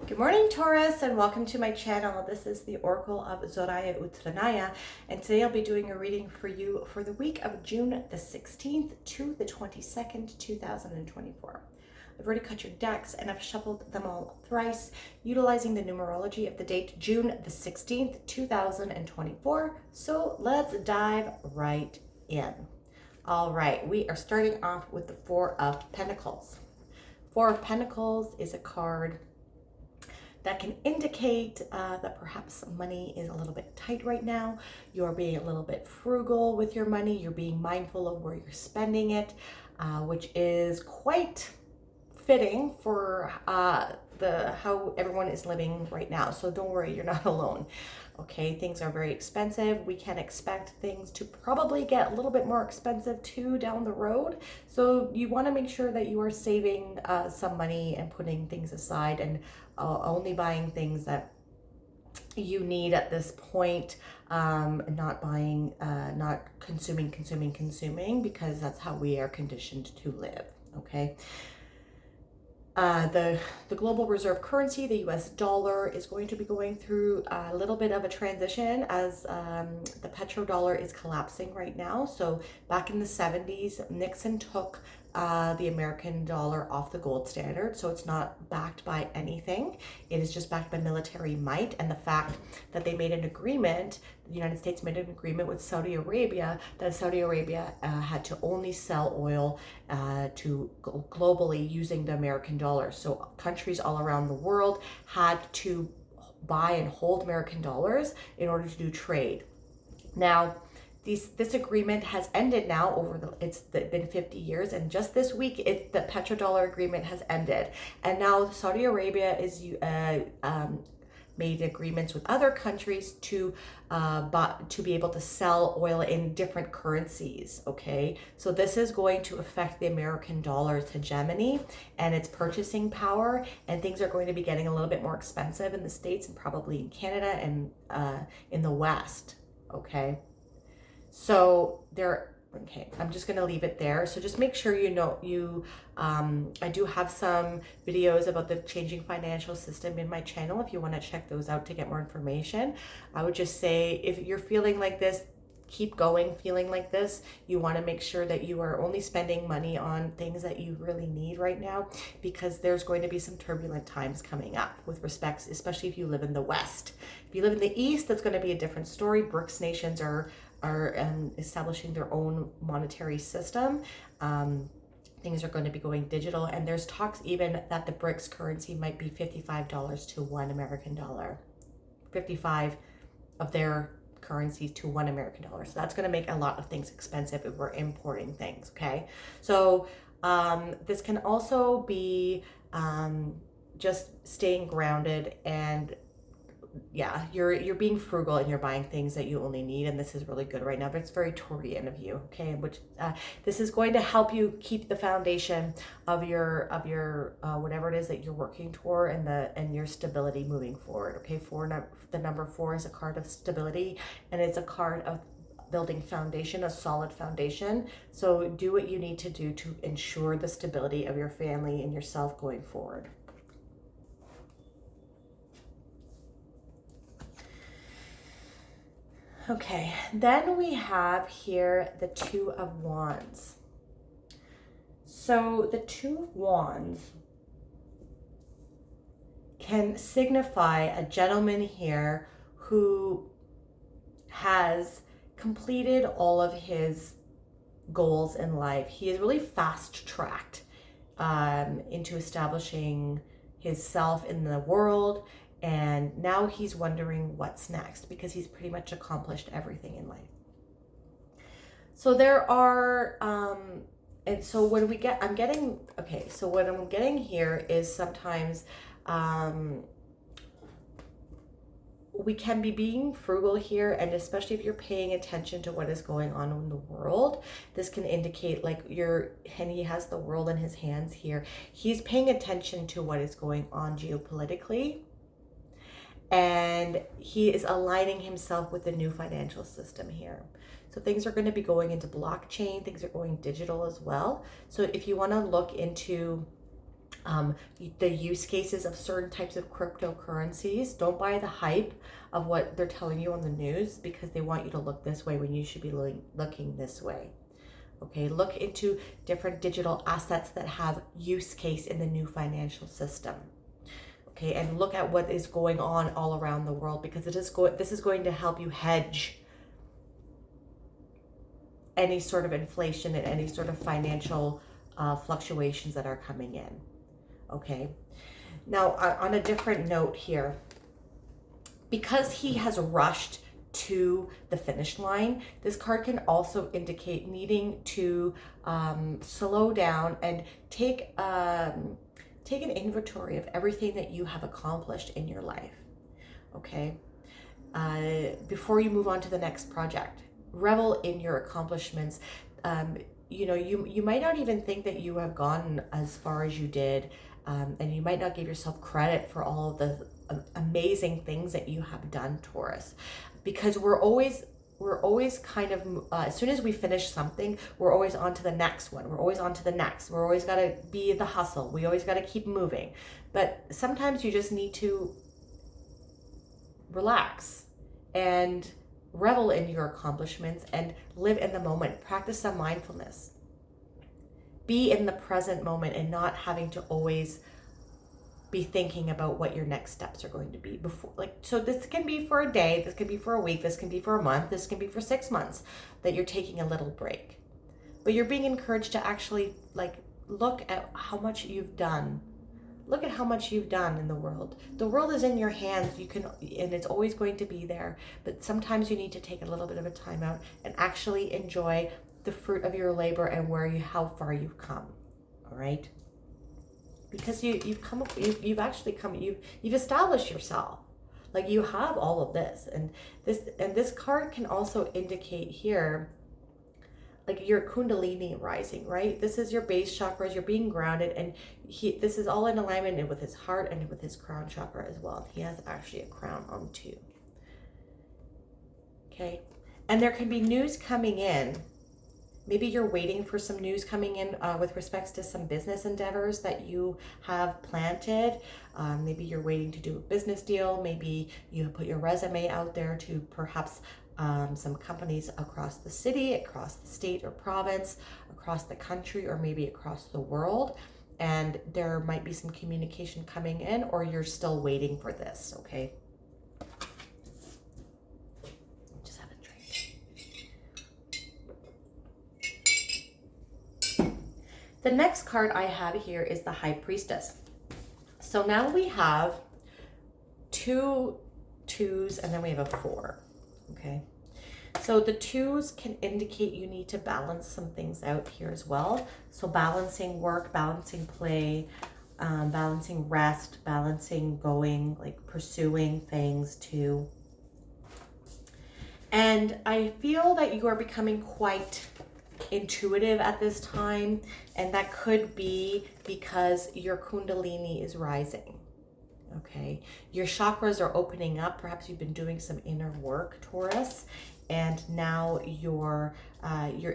Good morning, Taurus, and welcome to my channel. This is the Oracle of Zoraya Utranaya, and today I'll be doing a reading for you for the week of June the 16th to the 22nd, 2024. I've already cut your decks and I've shuffled them all thrice, utilizing the numerology of the date June the 16th, 2024. So let's dive right in. All right, we are starting off with the Four of Pentacles. Four of Pentacles is a card that can indicate that perhaps money is a little bit tight right now. You're being a little bit frugal with your money. You're being mindful of where you're spending it, which is quite fitting for how everyone is living right now. So don't worry, you're not alone. Okay, things are very expensive. We can expect things to probably get a little bit more expensive too down the road. So you want to make sure that you are saving some money and putting things aside and only buying things that you need at this point, not buying, not consuming, because that's how we are conditioned to live. Okay. The global reserve currency, the US dollar, is going to be going through a little bit of a transition as the petrodollar is collapsing right now. So back in the 70s, Nixon took the American dollar off the gold standard. So it's not backed by anything. It is just backed by military might. And the fact that they made an agreement, the United States made an agreement with Saudi Arabia, that Saudi Arabia had to only sell oil to globally using the American dollar. So countries all around the world had to buy and hold American dollars in order to do trade. Now, this agreement has ended now it's been 50 years, and just this week the petrodollar agreement has ended, and now Saudi Arabia is made agreements with other countries to be able to sell oil in different currencies. Okay, so this is going to affect the American dollar's hegemony and its purchasing power, and things are going to be getting a little bit more expensive in the States and probably in Canada and in the West. Okay. So okay, I'm just going to leave it there. So just make sure I do have some videos about the changing financial system in my channel if you want to check those out to get more information. I would just say, if you're feeling like this, keep going feeling like this. You want to make sure that you are only spending money on things that you really need right now, because there's going to be some turbulent times coming up with respects, especially if you live in the West. If you live in the East, that's going to be a different story. BRICS nations are establishing their own monetary system. Things are going to be going digital, and there's talks even that the BRICS currency might be $55 to one American dollar. 55 of their currencies to one American dollar. So that's going to make a lot of things expensive if we're importing things. Okay. So this can also be just staying grounded, and yeah, you're being frugal and you're buying things that you only need, and this is really good right now. But it's very Taurian of you, okay? Which this is going to help you keep the foundation of your whatever it is that you're working toward, and your stability moving forward. Okay, the number 4 is a card of stability, and it's a card of building foundation, a solid foundation. So do what you need to do to ensure the stability of your family and yourself going forward. Okay, then we have here the Two of Wands. So the Two of Wands can signify a gentleman here who has completed all of his goals in life. He is really fast-tracked into establishing his self in the world, and now he's wondering what's next, because he's pretty much accomplished everything in life. So there are, and so when we get, so what I'm getting here is sometimes we can be being frugal here, and especially if you're paying attention to what is going on in the world, this can indicate like and he has the world in his hands here. He's paying attention to what is going on geopolitically, and he is aligning himself with the new financial system here. So things are going to be going into blockchain, things are going digital as well. So if you want to look into um, the use cases of certain types of cryptocurrencies. Don't buy the hype of what they're telling you on the news because they want you to look this way when you should be looking this way. Okay, look into different digital assets that have use case in the new financial system. Okay, and look at what is going on all around the world, because this is going to help you hedge any sort of inflation and any sort of financial fluctuations that are coming in. Okay, now on a different note here, because he has rushed to the finish line, this card can also indicate needing to slow down and take an inventory of everything that you have accomplished in your life. Okay, before you move on to the next project, revel in your accomplishments. You might not even think that you have gone as far as you did, and you might not give yourself credit for all of the amazing things that you have done, Taurus, because we're always kind of as soon as we finish something, we're always on to the next one. We're always on to the next. We're always got to be the hustle. We always got to keep moving. But sometimes you just need to relax and revel in your accomplishments and live in the moment. Practice some mindfulness. Be in the present moment and not having to always be thinking about what your next steps are going to be before. So this can be for a day, this can be for a week, this can be for a month, this can be for 6 months that you're taking a little break. But you're being encouraged to actually look at how much you've done. Look at how much you've done in the world. The world is in your hands. And it's always going to be there. But sometimes you need to take a little bit of a time out and actually enjoy the fruit of your labor and how far you've come. All right. Because you've established yourself. You have all of this, and this card can also indicate here your kundalini rising, right? This is your base chakras. You're being grounded, and this is all in alignment with his heart and with his crown chakra as well. He has actually a crown on too. Okay, and there can be news coming in. Maybe you're waiting for some news coming in with respects to some business endeavors that you have planted. Maybe you're waiting to do a business deal. Maybe you put your resume out there to perhaps some companies across the city, across the state or province, across the country, or maybe across the world. And there might be some communication coming in, or you're still waiting for this, okay? The next card I have here is the High Priestess. So now we have 2 2s and then we have a 4, okay? So the 2s can indicate you need to balance some things out here as well. So balancing work, balancing play, balancing rest, balancing going, pursuing things too. And I feel that you are becoming quite intuitive at this time, and that could be because your kundalini is rising. Okay, your chakras are opening up. Perhaps you've been doing some inner work, Taurus, and now your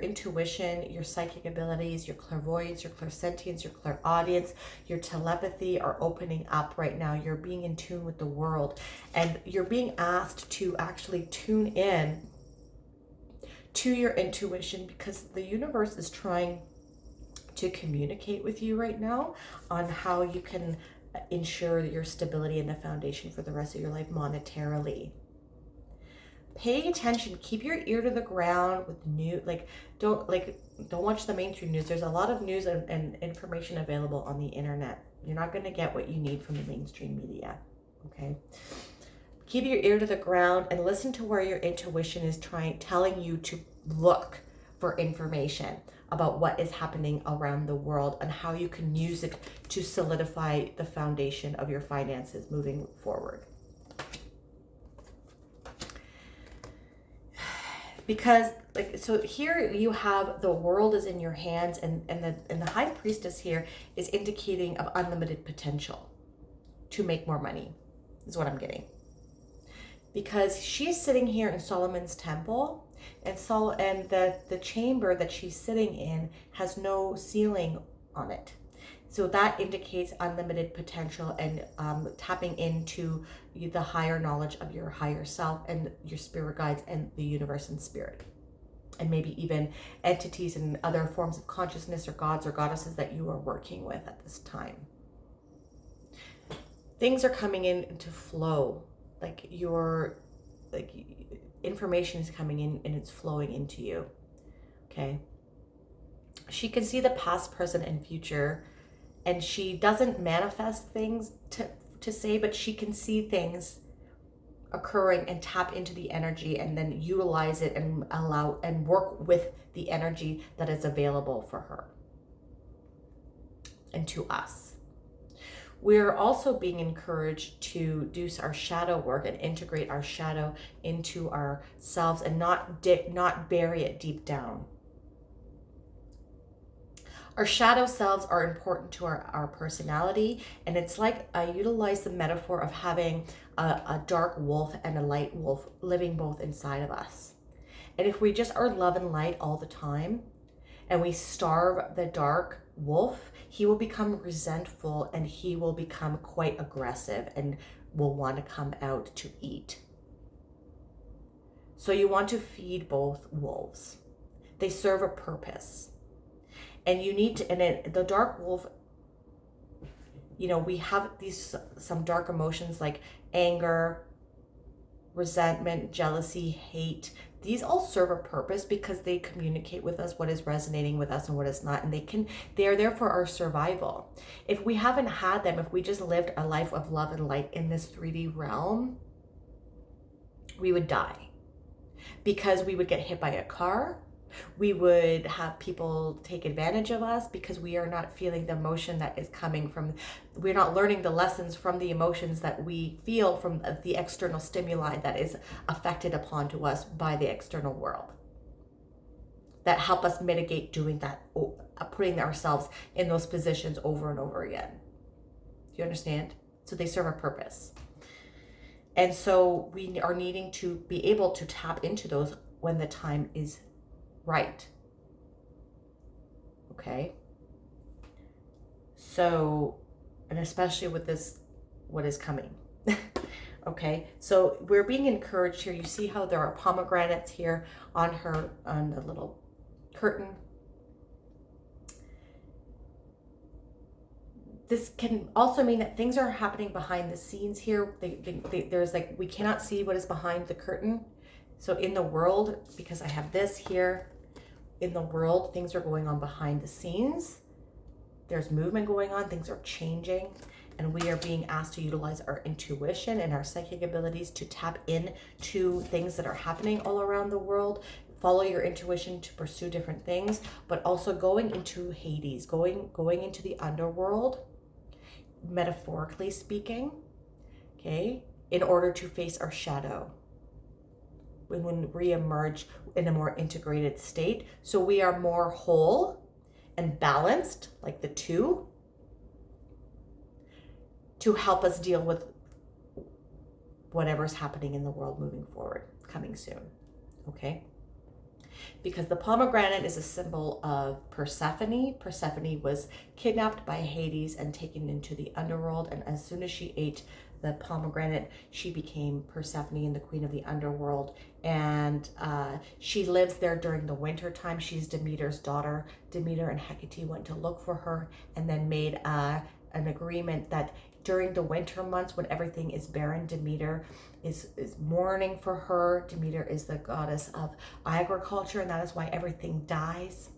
intuition, your psychic abilities, your clairvoyance, your clairsentience, your clairaudience, your telepathy are opening up right now. You're being in tune with the world, and you're being asked to actually tune in to your intuition, because the universe is trying to communicate with you right now on how you can ensure your stability and the foundation for the rest of your life monetarily. Pay attention, keep your ear to the ground with don't watch the mainstream news. There's a lot of news and information available on the internet. You're not going to get what you need from the mainstream media, okay? Keep your ear to the ground and listen to where your intuition is telling you to look for information about what is happening around the world and how you can use it to solidify the foundation of your finances moving forward. Because so here you have the world is in your hands, and the High Priestess here is indicating of unlimited potential to make more money, is what I'm getting. Because she's sitting here in Solomon's temple, and the chamber that she's sitting in has no ceiling on it. So that indicates unlimited potential and tapping into the higher knowledge of your higher self and your spirit guides and the universe and spirit. And maybe even entities and other forms of consciousness or gods or goddesses that you are working with at this time. Things are coming in into flow, like information is coming in and it's flowing into you. Okay. She can see the past, present, and future, and she doesn't manifest things to say, but she can see things occurring and tap into the energy and then utilize it and allow and work with the energy that is available for her and to us. We're also being encouraged to do our shadow work and integrate our shadow into ourselves and not bury it deep down. Our shadow selves are important to our personality, and it's like I utilize the metaphor of having a dark wolf and a light wolf living both inside of us. And if we just are love and light all the time, and we starve the dark wolf, he will become resentful and he will become quite aggressive and will want to come out to eat. So you want to feed both wolves. They serve a purpose. And you need to, and the dark wolf, we have some dark emotions like anger, resentment, jealousy, hate. These all serve a purpose because they communicate with us what is resonating with us and what is not. And they are there for our survival. If we haven't had them, if we just lived a life of love and light in this 3D realm, we would die because we would get hit by a car. We would have people take advantage of us because we are not feeling the emotion that is coming from, we're not learning the lessons from the emotions that we feel from the external stimuli that is affected upon to us by the external world. That help us mitigate doing that, putting ourselves in those positions over and over again. Do you understand? So they serve a purpose. And so we are needing to be able to tap into those when the time is right. Okay. So, and especially with this, what is coming. Okay. So we're being encouraged here. You see how there are pomegranates here on the little curtain. This can also mean that things are happening behind the scenes here. There's we cannot see what is behind the curtain. So in the world, because I have this here, in the world, things are going on behind the scenes. There's movement going on, things are changing, and we are being asked to utilize our intuition and our psychic abilities to tap into things that are happening all around the world. Follow your intuition to pursue different things, but also going into Hades, going into the underworld, metaphorically speaking, okay, in order to face our shadow. When we emerge in a more integrated state, so we are more whole and balanced, like the two, to help us deal with whatever's happening in the world moving forward, coming soon. Okay. Because the pomegranate is a symbol of Persephone. Persephone was kidnapped by Hades and taken into the underworld, and as soon as she ate the pomegranate, she became Persephone and the queen of the underworld, and she lives there during the winter time. She's Demeter's daughter. Demeter and Hecate went to look for her and then made an agreement that during the winter months when everything is barren, Demeter is mourning for her. Demeter is the goddess of agriculture, and that is why everything dies.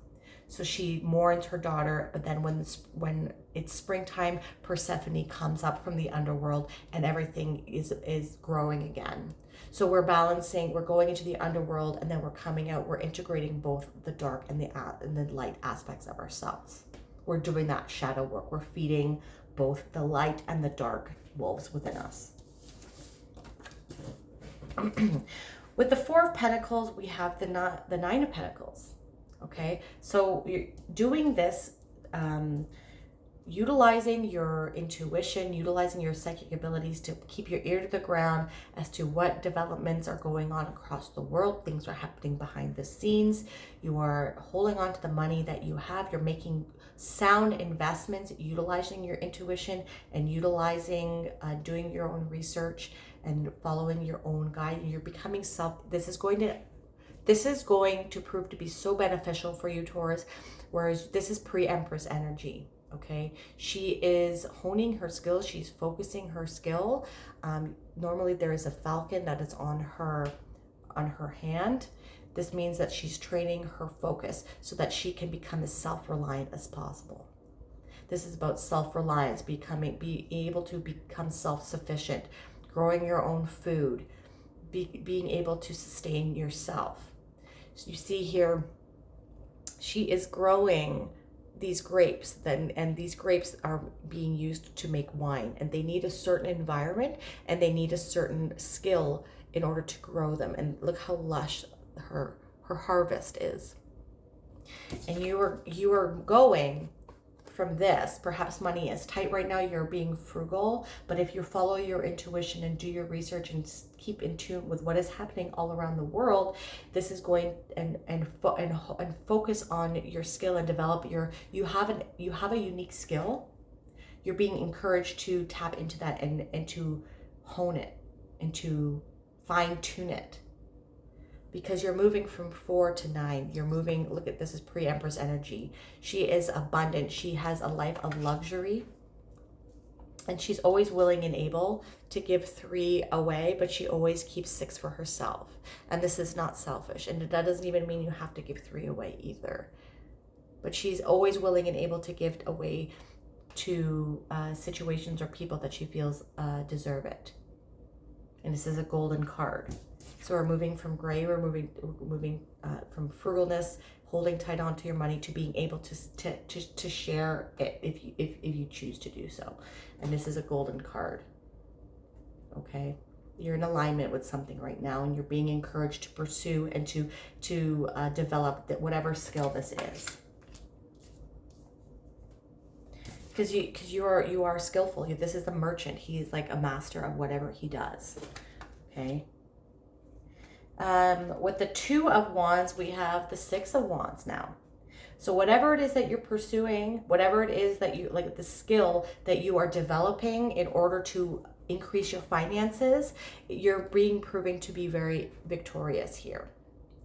So she mourns her daughter, but then when it's springtime, Persephone comes up from the underworld and everything is growing again. So we're balancing, we're going into the underworld, and then we're coming out, we're integrating both the dark and the light aspects of ourselves. We're doing that shadow work. We're feeding both the light and the dark wolves within us. With the Four of Pentacles, we have the Nine of Pentacles. Okay, so you're doing this utilizing your intuition, utilizing your psychic abilities to keep your ear to the ground as to what developments are going on across the world. Things are happening behind the scenes. You are holding on to the money that you have. You're making sound investments, utilizing your intuition and utilizing, doing your own research and following your own guide. You're becoming this is going to prove to be so beneficial for you, Taurus, whereas this is pre-Empress energy. Okay, she is honing her skills. She's focusing her skill. Normally there is a falcon that is on her hand. This means that she's training her focus so that she can become as self-reliant as possible. This is about self-reliance, being able to become self-sufficient, growing your own food, being able to sustain yourself. So you see here, she is growing these grapes, and these grapes are being used to make wine, and they need a certain environment and they need a certain skill in order to grow them. And look how lush her harvest is. And you are going from this. Perhaps money is tight right now, you're being frugal, but if you follow your intuition and do your research and keep in tune with what is happening all around the world, this is going and focus on your skill and develop you have a unique skill. You're being encouraged to tap into that and to hone it and to fine tune it, because you're moving from 4 to 9. You're moving, look at this, is pre-Empress energy. She is abundant. She has a life of luxury. And she's always willing and able to give 3 away, but she always keeps 6 for herself. And this is not selfish. And that doesn't even mean you have to give 3 away either. But she's always willing and able to give away to situations or people that she feels deserve it. And this is a golden card. So we're moving from gray, we're moving from frugalness, holding tight onto your money, to being able to share it if you choose to do so. And this is a golden card. Okay, you're in alignment with something right now, and you're being encouraged to pursue and to develop whatever skill this is. Because you are skillful. This is the merchant. He is like a master of whatever he does. Okay. With the 2 of Wands, we have the 6 of Wands now. So whatever it is that you're pursuing, whatever it is that you like, the skill that you are developing in order to increase your finances, you're being proven to be very victorious here.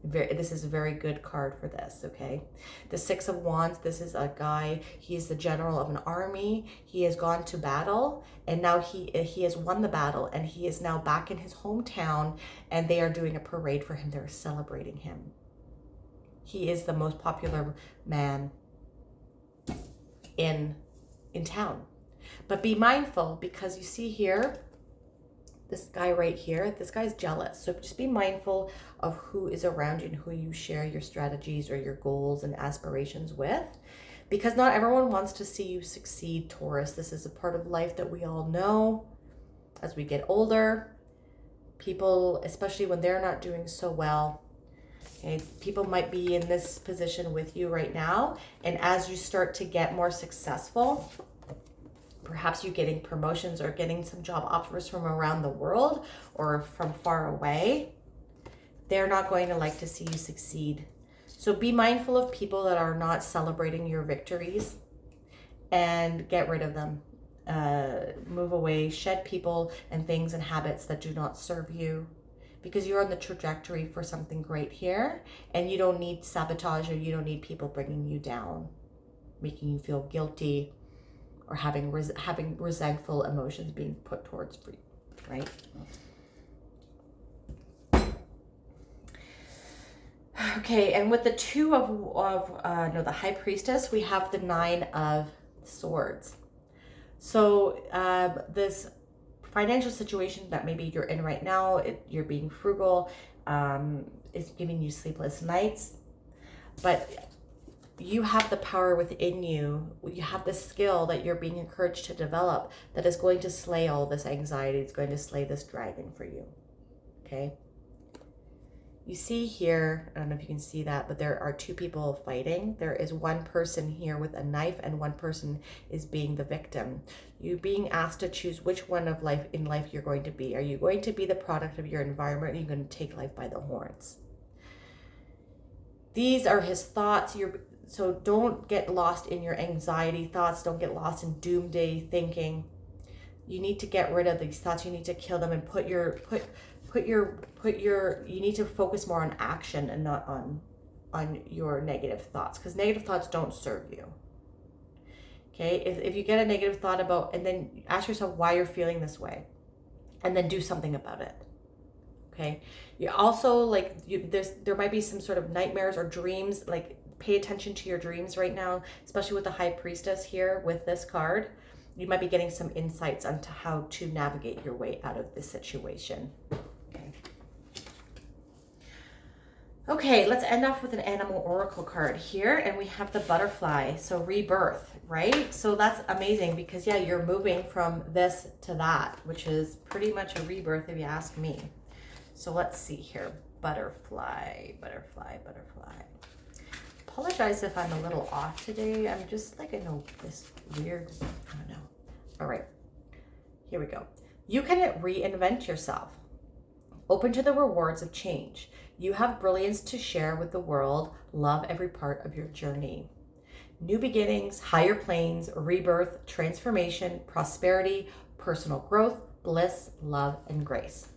This is a very good card for this, okay? The 6 of Wands, this is a guy, he's the general of an army. He has gone to battle, and now he has won the battle, and he is now back in his hometown, and they are doing a parade for him. They're celebrating him. He is the most popular man in town. But be mindful, because you see here, this guy right here, this guy's jealous. So just be mindful of who is around you and who you share your strategies or your goals and aspirations with, because not everyone wants to see you succeed, Taurus. This is a part of life that we all know. As we get older, people, especially when they're not doing so well, okay, people might be in this position with you right now, and as you start to get more successful, perhaps you getting promotions or getting some job offers from around the world or from far away, they're not going to like to see you succeed. So be mindful of people that are not celebrating your victories and get rid of them. Move away, shed people and things and habits that do not serve you, because you're on the trajectory for something great here, and you don't need sabotage, or you don't need people bringing you down, making you feel guilty, or having resentful emotions being put towards you, right? Okay, and with the 2 of the High Priestess, we have the 9 of Swords. So this financial situation that maybe you're in right now, you're being frugal, is giving you sleepless nights, but you have the power within you. You have the skill that you're being encouraged to develop that is going to slay all this anxiety. It's going to slay this dragon for you. Okay? You see here, I don't know if you can see that, but there are two people fighting. There is one person here with a knife and one person is being the victim. You being asked to choose which one of life in life you're going to be. Are you going to be the product of your environment, or are you going to take life by the horns? These are his thoughts. So don't get lost in your anxiety thoughts. Don't get lost in doomsday thinking. You need to get rid of these thoughts. You need to kill them and you need to focus more on action and not on your negative thoughts, because negative thoughts don't serve you. Okay, if you get a negative thought about, and then ask yourself why you're feeling this way, and then do something about it. Okay, you also there might be some sort of nightmares or dreams. Like, pay attention to your dreams right now, especially with the High Priestess here with this card. You might be getting some insights onto how to navigate your way out of this situation. Okay, let's end off with an animal oracle card here, and we have the butterfly. So rebirth, right? So that's amazing because, yeah, you're moving from this to that, which is pretty much a rebirth if you ask me. So let's see here. Butterfly, butterfly, butterfly. Apologize if I'm a little off today. I'm just like, I know this weird, I don't know. All right, here we go. You can reinvent yourself. Open to the rewards of change. You have brilliance to share with the world. Love every part of your journey. New beginnings, higher planes, rebirth, transformation, prosperity, personal growth, bliss, love, and grace.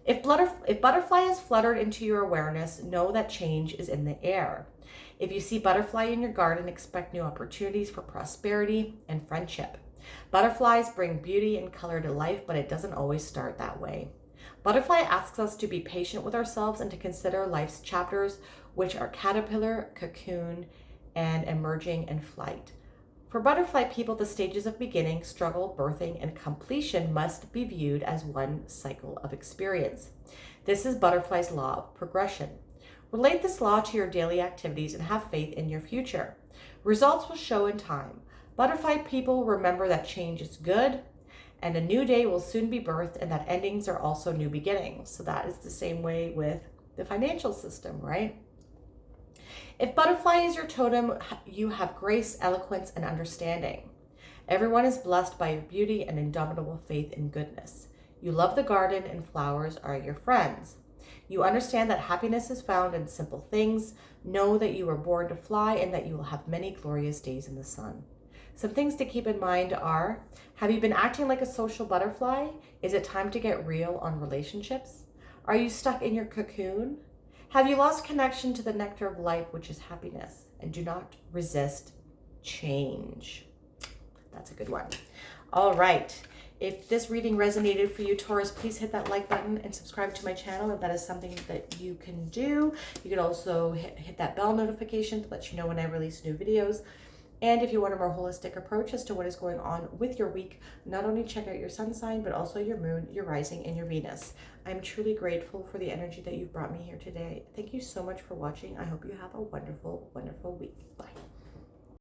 If butterfly has fluttered into your awareness, know that change is in the air. If you see butterfly in your garden, expect new opportunities for prosperity and friendship. Butterflies bring beauty and color to life, but it doesn't always start that way. Butterfly asks us to be patient with ourselves and to consider life's chapters, which are caterpillar, cocoon, and emerging and flight. For butterfly people, the stages of beginning, struggle, birthing, and completion must be viewed as one cycle of experience. This is butterfly's law of progression. Relate this law to your daily activities and have faith in your future. Results will show in time. Butterfly people, remember that change is good, and a new day will soon be birthed, and that endings are also new beginnings. So that is the same way with the financial system, right? If butterfly is your totem, you have grace, eloquence, and understanding. Everyone is blessed by your beauty and indomitable faith in goodness. You love the garden, and flowers are your friends. You understand that happiness is found in simple things. Know that you were born to fly and that you will have many glorious days in the sun. Some things to keep in mind are, have you been acting like a social butterfly? Is it time to get real on relationships? Are you stuck in your cocoon? Have you lost connection to the nectar of life, which is happiness? And do not resist change. That's a good one. All right. If this reading resonated for you, Taurus, please hit that like button and subscribe to my channel if that is something that you can do. You can also hit that bell notification to let you know when I release new videos. And if you want a more holistic approach as to what is going on with your week, not only check out your sun sign, but also your moon, your rising, and your Venus. I'm truly grateful for the energy that you've brought me here today. Thank you so much for watching. I hope you have a wonderful, wonderful week. Bye.